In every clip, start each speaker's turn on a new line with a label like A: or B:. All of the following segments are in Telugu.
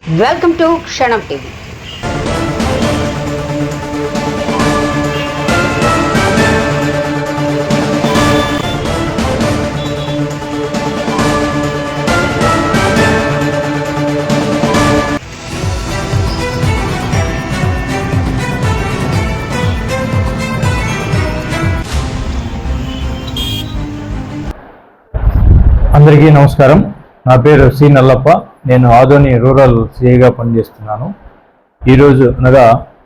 A: వెల్కమ్ టు క్షణం టీవీ.
B: అందరికీ నమస్కారం. నా పేరు సి నల్లప్ప. నేను ఆదోని రూరల్ సిఐగా పనిచేస్తున్నాను. ఈరోజు అనగా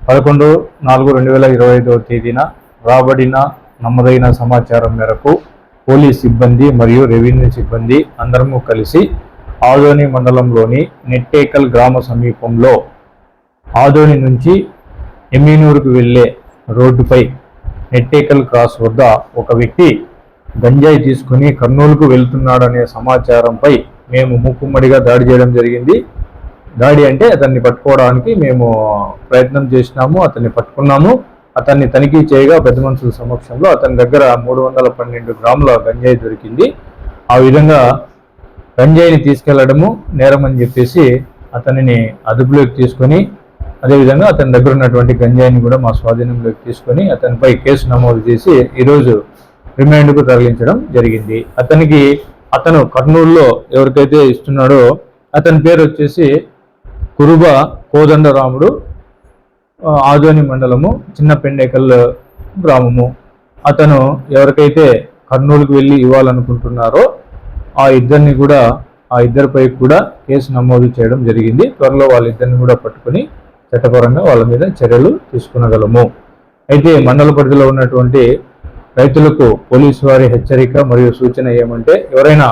B: 11/4/2025 తేదీన రాబడిన నమ్మదైన సమాచారం మేరకు పోలీస్ సిబ్బంది మరియు రెవెన్యూ సిబ్బంది అందరము కలిసి ఆదోని మండలంలోని నెట్టేకల్ గ్రామ సమీపంలో ఆదోని నుంచి ఎమ్మినూరుకు వెళ్ళే రోడ్డుపై నెట్టేకల్ క్రాస్ వద్ద ఒక వ్యక్తి గంజాయి తీసుకుని కర్నూలుకు వెళ్తున్నాడనే సమాచారంపై మేము మూకుమ్మడిగా దాడి చేయడం జరిగింది. దాడి అంటే అతన్ని పట్టుకోవడానికి మేము ప్రయత్నం చేసినాము, అతన్ని పట్టుకున్నాము. అతన్ని తనిఖీ చేయగా పెద్ద మనుషుల సమక్షంలో అతని దగ్గర 312 గ్రాముల గంజాయి దొరికింది. ఆ విధంగా గంజాయిని తీసుకెళ్లడము నేరం అని చెప్పేసి అతనిని అదుపులోకి తీసుకొని, అదేవిధంగా అతని దగ్గర ఉన్నటువంటి గంజాయిని కూడా మా స్వాధీనంలోకి తీసుకొని అతనిపై కేసు నమోదు చేసి ఈరోజు రిమాండ్కు తరలించడం జరిగింది. అతను కర్నూలులో ఎవరికైతే ఇస్తున్నాడో అతని పేరు వచ్చేసి కురుబ కోదండరాముడు, ఆదోని మండలము చిన్నపెండేకల్ గ్రామము. అతను ఎవరికైతే కర్నూలుకు వెళ్ళి ఇవ్వాలనుకుంటున్నారో ఆ ఇద్దరిపై కూడా కేసు నమోదు చేయడం జరిగింది. త్వరలో వాళ్ళిద్దరిని కూడా పట్టుకొని చట్టపరంగా వాళ్ళ మీద చర్యలు తీసుకునగలము. అయితే మండల పరిధిలో ఉన్నటువంటి రైతులకు పోలీసు వారి హెచ్చరిక మరియు సూచన ఏమంటే, ఎవరైనా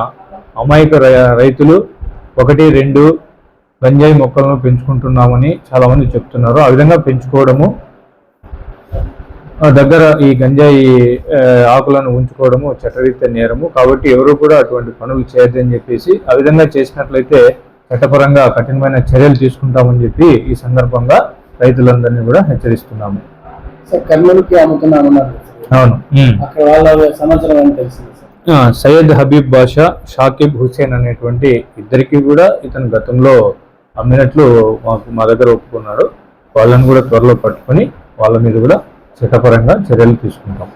B: అమాయక రైతులు 1-2 గంజాయి మొక్కలను పెంచుకుంటున్నామని చాలామంది చెప్తున్నారు. ఆ విధంగా పెంచుకోవడము, దగ్గర ఈ గంజాయి ఆకులను ఉంచుకోవడము చట్టరీత్యా నేరము. కాబట్టి ఎవరు కూడా అటువంటి పనులు చేయొద్దని చెప్పేసి, ఆ విధంగా చేసినట్లయితే చట్టపరంగా కఠినమైన చర్యలు తీసుకుంటామని చెప్పి ఈ సందర్భంగా రైతులందరినీ కూడా హెచ్చరిస్తున్నాము. అవును, సయ్యద్ హబీబ్ బాషా, షాకిబ్ హుసేన్ అనేటువంటి ఇద్దరికి కూడా ఇతను గతంలో అమ్మినట్లు మా దగ్గర ఒప్పుకున్నాడు. వాళ్ళని కూడా త్వరలో పట్టుకొని వాళ్ళ మీద కూడా చట్టపరంగా చర్యలు తీసుకుంటాం.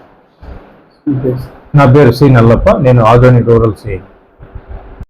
B: నా పేరు సి నల్లప్ప. నేను ఆదోని రూరల్ సిఐ.